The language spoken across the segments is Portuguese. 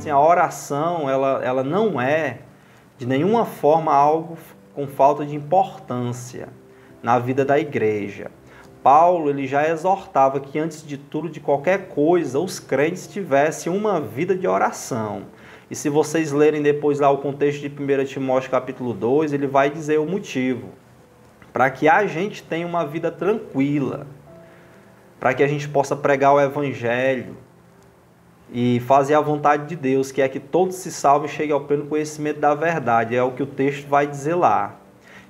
assim, a oração, ela não é de nenhuma forma algo com falta de importância na vida da igreja. Paulo, ele já exortava que antes de tudo, de qualquer coisa, os crentes tivessem uma vida de oração. E se vocês lerem depois lá o contexto de 1 Timóteo capítulo 2, ele vai dizer o motivo. Para que a gente tenha uma vida tranquila, para que a gente possa pregar o evangelho e fazer a vontade de Deus, que é que todos se salvem e cheguem ao pleno conhecimento da verdade. É o que o texto vai dizer lá.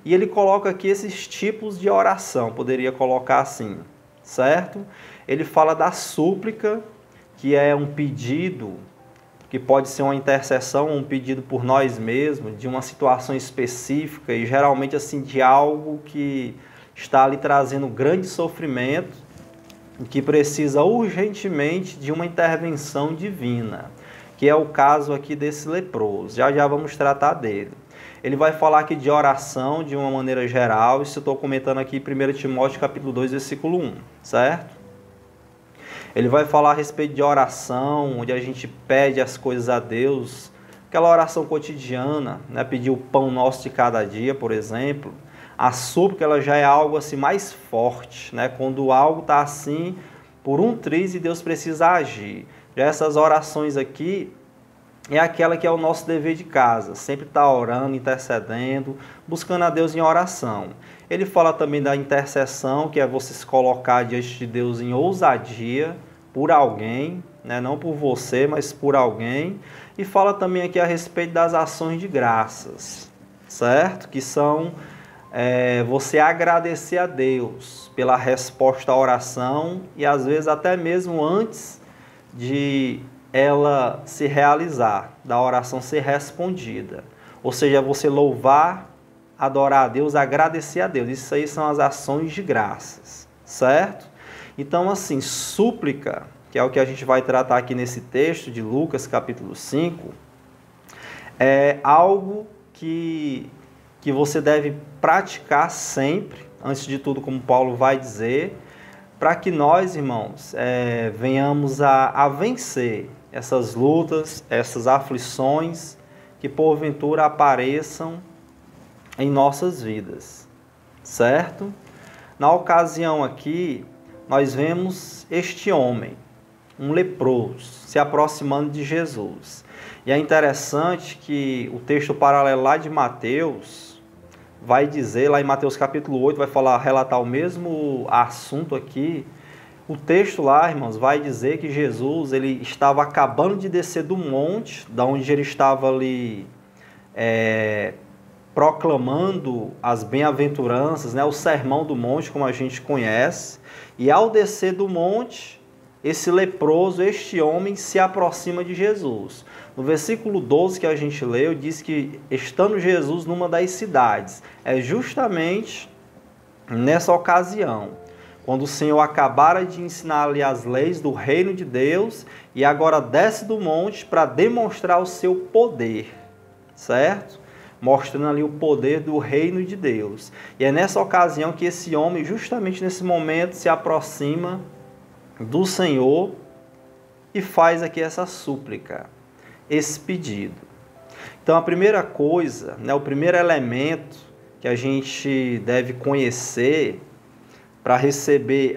E ele coloca aqui esses tipos de oração, poderia colocar assim, certo? Ele fala da súplica, que é um pedido, que pode ser uma intercessão, um pedido por nós mesmos, de uma situação específica e geralmente assim de algo que está ali trazendo grande sofrimento, que precisa urgentemente de uma intervenção divina, que é o caso aqui desse leproso. Já já vamos tratar dele. Ele vai falar aqui de oração de uma maneira geral, isso eu estou comentando aqui em 1 Timóteo capítulo 2, versículo 1, certo? Ele vai falar a respeito de oração, onde a gente pede as coisas a Deus, aquela oração cotidiana, né? Pedir o pão nosso de cada dia, por exemplo. A súplica, ela já é algo assim mais forte, né? Quando algo está assim por um triz e Deus precisa agir. Já essas orações aqui é aquela que é o nosso dever de casa, sempre estar orando, intercedendo, buscando a Deus em oração. Ele fala também da intercessão, que é você se colocar diante de Deus em ousadia por alguém, né? Não por você, mas por alguém. E fala também aqui a respeito das ações de graças, certo? Que são você agradecer a Deus pela resposta à oração e às vezes até mesmo antes de ela se realizar, da oração ser respondida. Ou seja, você louvar, adorar a Deus, agradecer a Deus. Isso aí são as ações de graças, certo? Então, assim, súplica, que é o que a gente vai tratar aqui nesse texto de Lucas, capítulo 5, é algo que você deve praticar sempre, antes de tudo, como Paulo vai dizer, para que nós, irmãos, venhamos a vencer essas lutas, essas aflições que porventura apareçam em nossas vidas, certo? Na ocasião aqui, nós vemos este homem, um leproso, se aproximando de Jesus. E é interessante que o texto paralelo lá de Mateus vai dizer, lá em Mateus capítulo 8, vai relatar o mesmo assunto aqui. O texto lá, irmãos, vai dizer que Jesus, ele estava acabando de descer do monte, da onde ele estava ali proclamando as bem-aventuranças, né, o sermão do monte, como a gente conhece. E ao descer do monte, esse leproso, este homem, se aproxima de Jesus. No versículo 12 que a gente leu, diz que estando Jesus numa das cidades, é justamente nessa ocasião, quando o Senhor acabara de ensinar-lhe as leis do reino de Deus e agora desce do monte para demonstrar o seu poder, certo? Mostrando ali o poder do reino de Deus. E é nessa ocasião que esse homem, justamente nesse momento, se aproxima do Senhor e faz aqui essa súplica, esse pedido. Então a primeira coisa, né, o primeiro elemento que a gente deve conhecer para receber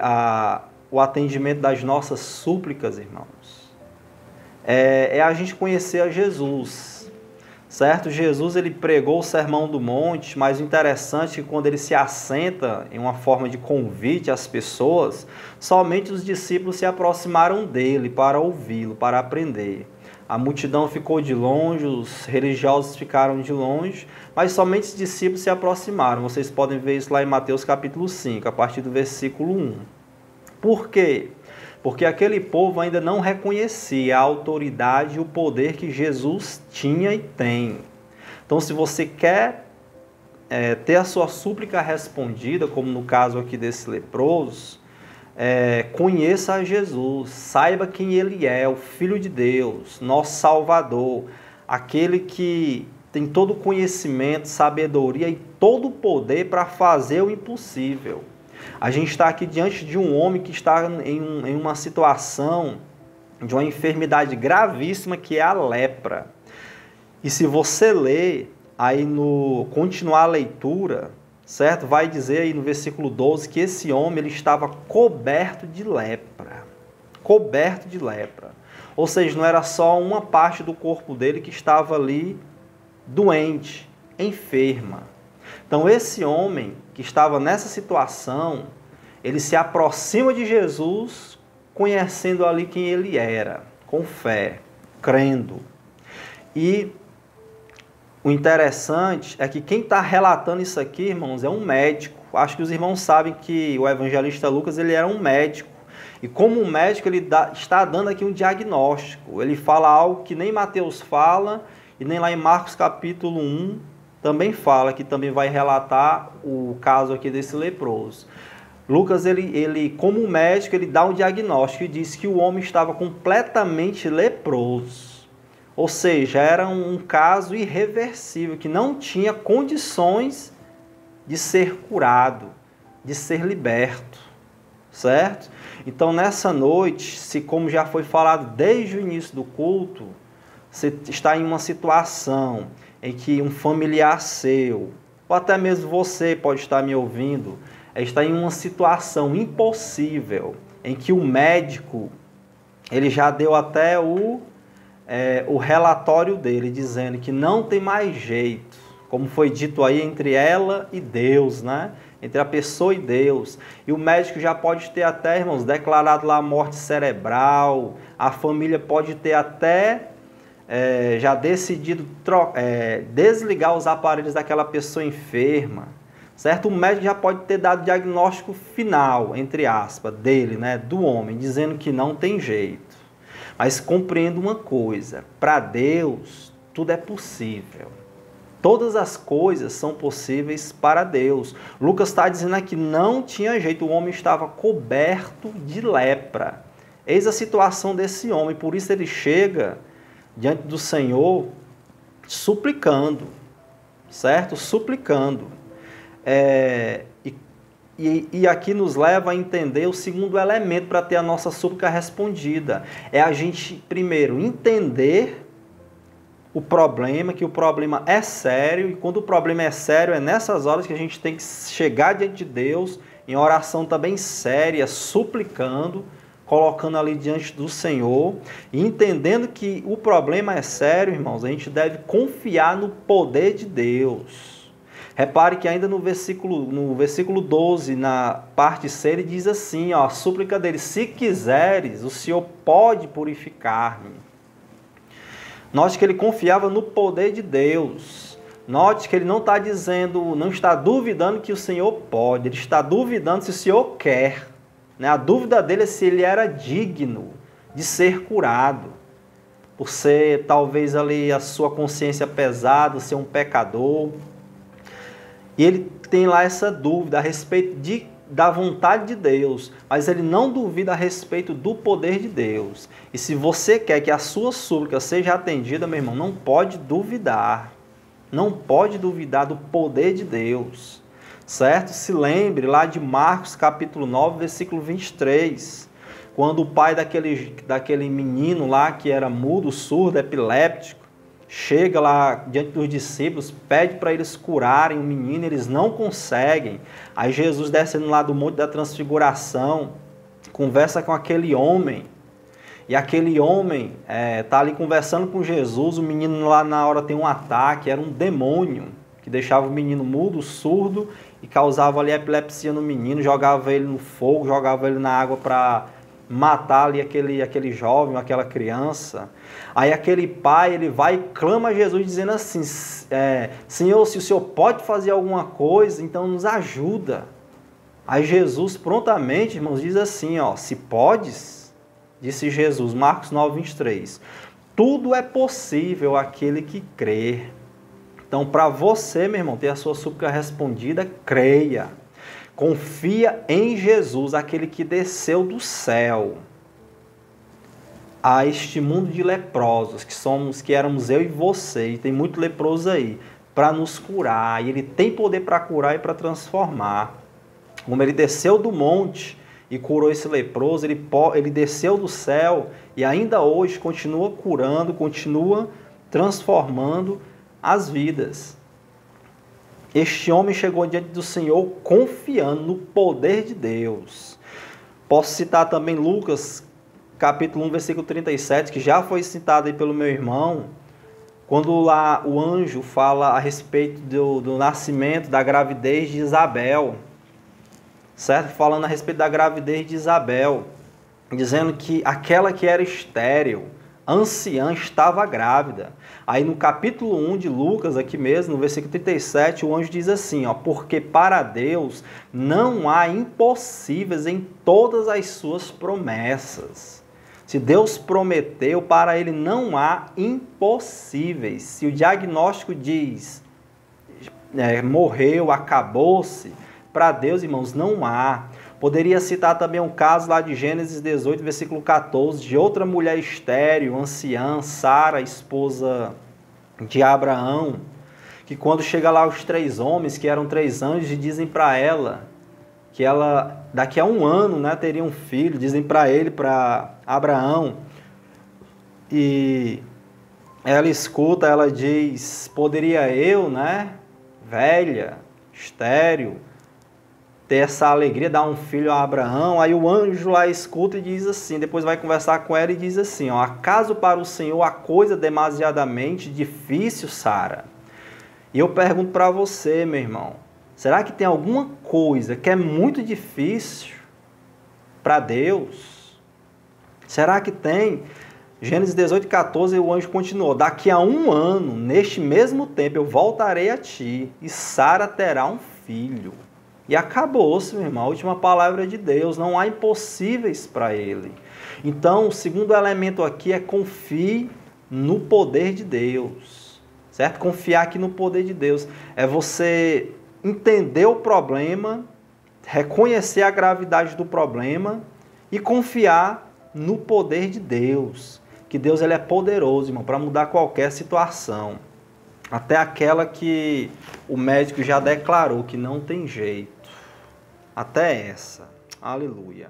o atendimento das nossas súplicas, irmãos, é a gente conhecer a Jesus, certo? Jesus, ele pregou o Sermão do Monte, mas o interessante é que quando ele se assenta em uma forma de convite às pessoas, somente os discípulos se aproximaram dele para ouvi-lo, para aprender. A multidão ficou de longe, os religiosos ficaram de longe, mas somente os discípulos se aproximaram. Vocês podem ver isso lá em Mateus capítulo 5, a partir do versículo 1. Por quê? Porque aquele povo ainda não reconhecia a autoridade e o poder que Jesus tinha e tem. Então, se você quer ter a sua súplica respondida, como no caso aqui desse leproso, conheça a Jesus, saiba quem Ele é, o Filho de Deus, nosso Salvador, aquele que tem todo o conhecimento, sabedoria e todo o poder para fazer o impossível. A gente está aqui diante de um homem que está em uma situação de uma enfermidade gravíssima que é a lepra. E se você ler, aí continuar a leitura, certo? Vai dizer aí no versículo 12 que esse homem ele estava coberto de lepra. Coberto de lepra. Ou seja, não era só uma parte do corpo dele que estava ali doente, enferma. Então esse homem que estava nessa situação, ele se aproxima de Jesus, conhecendo ali quem ele era, com fé, crendo. E o interessante é que quem está relatando isso aqui, irmãos, é um médico. Acho que os irmãos sabem que o evangelista Lucas ele era um médico. E como um médico, ele está dando aqui um diagnóstico. Ele fala algo que nem Mateus fala, e nem lá em Marcos capítulo 1 também fala, que também vai relatar o caso aqui desse leproso. Lucas, ele como médico, ele dá um diagnóstico e diz que o homem estava completamente leproso. Ou seja, era um caso irreversível, que não tinha condições de ser curado, de ser liberto, certo? Então, nessa noite, se como já foi falado desde o início do culto, você está em uma situação em que um familiar seu, ou até mesmo você pode estar me ouvindo, está em uma situação impossível, em que o médico, ele já deu até o relatório dele, dizendo que não tem mais jeito, como foi dito aí entre ela e Deus, né? Entre a pessoa e Deus. E o médico já pode ter até, irmãos, declarado lá a morte cerebral, a família pode ter até já decidido desligar os aparelhos daquela pessoa enferma, certo? O médico já pode ter dado diagnóstico final, entre aspas, dele, né? Do homem, dizendo que não tem jeito. Mas compreenda uma coisa, para Deus tudo é possível. Todas as coisas são possíveis para Deus. Lucas está dizendo aqui, não tinha jeito, o homem estava coberto de lepra. Eis a situação desse homem, por isso ele chega diante do Senhor suplicando, certo? Suplicando. E aqui nos leva a entender o segundo elemento para ter a nossa súplica respondida. É a gente, primeiro, entender o problema, que o problema é sério, e quando o problema é sério, é nessas horas que a gente tem que chegar diante de Deus, em oração também séria, suplicando, colocando ali diante do Senhor, e entendendo que o problema é sério, irmãos, a gente deve confiar no poder de Deus. Repare que ainda no versículo 12, na parte C, ele diz assim, ó, a súplica dele, se quiseres, o Senhor pode purificar-me. Note que ele confiava no poder de Deus. Note que ele não está dizendo, não está duvidando que o Senhor pode, ele está duvidando se o Senhor quer. Né? A dúvida dele é se ele era digno de ser curado, por ser talvez ali a sua consciência pesada, ser um pecador. E ele tem lá essa dúvida a respeito da vontade de Deus, mas ele não duvida a respeito do poder de Deus. E se você quer que a sua súplica seja atendida, meu irmão, não pode duvidar. Não pode duvidar do poder de Deus. Certo? Se lembre lá de Marcos capítulo 9, versículo 23. Quando o pai daquele menino lá, que era mudo, surdo, epiléptico, chega lá diante dos discípulos, pede para eles curarem o menino, eles não conseguem. Aí Jesus, descendo lá do Monte da Transfiguração, conversa com aquele homem, e aquele homem está ali conversando com Jesus, o menino lá na hora tem um ataque, era um demônio, que deixava o menino mudo, surdo, e causava ali epilepsia no menino, jogava ele no fogo, jogava ele na água para matar ali aquele jovem, aquela criança. Aí aquele pai, ele vai e clama a Jesus dizendo assim, Senhor, se o Senhor pode fazer alguma coisa, então nos ajuda. Aí Jesus prontamente, irmãos, diz assim, ó, se podes, disse Jesus, Marcos 9, 23, tudo é possível àquele que crê. Então, para você, meu irmão, ter a sua súplica respondida, creia. Confia em Jesus, aquele que desceu do céu a este mundo de leprosos, que éramos eu e você, e tem muito leproso aí, para nos curar, e ele tem poder para curar e para transformar. Como ele desceu do monte e curou esse leproso, ele desceu do céu e ainda hoje continua curando, continua transformando as vidas. Este homem chegou diante do Senhor confiando no poder de Deus. Posso citar também Lucas, capítulo 1, versículo 37, que já foi citado aí pelo meu irmão, quando lá o anjo fala a respeito do nascimento, da gravidez de Isabel, certo? Falando a respeito da gravidez de Isabel, dizendo que aquela que era estéril, anciã, estava grávida. Aí no capítulo 1 de Lucas, aqui mesmo, no versículo 37, o anjo diz assim, ó, porque para Deus não há impossíveis em todas as suas promessas. Se Deus prometeu, para Ele não há impossíveis. Se o diagnóstico diz, morreu, acabou-se, para Deus, irmãos, não há. Poderia citar também um caso lá de Gênesis 18, versículo 14, de outra mulher estéril, anciã, Sara, esposa de Abraão, que quando chega lá os 3 homens, que eram 3 anjos, dizem para ela que ela, daqui a 1 ano, né, teria um filho, dizem para ele, para Abraão, e ela escuta, ela diz, poderia eu, né, velha, estéril, ter essa alegria, dar um filho a Abraão? Aí o anjo lá escuta e diz assim, depois vai conversar com ela e diz assim, ó, acaso para o Senhor a coisa demasiadamente difícil, Sara? E eu pergunto para você, meu irmão, será que tem alguma coisa que é muito difícil para Deus? Será que tem? Gênesis 18, 14, o anjo continuou, daqui a 1 ano, neste mesmo tempo, eu voltarei a ti, e Sara terá um filho. E acabou-se, meu irmão, a última palavra de Deus, não há impossíveis para Ele. Então, o segundo elemento aqui é confie no poder de Deus, certo? Confiar aqui no poder de Deus. É você entender o problema, reconhecer a gravidade do problema e confiar no poder de Deus. Que Deus ele é poderoso, irmão, para mudar qualquer situação. Até aquela que o médico já declarou que não tem jeito. Até essa. Aleluia.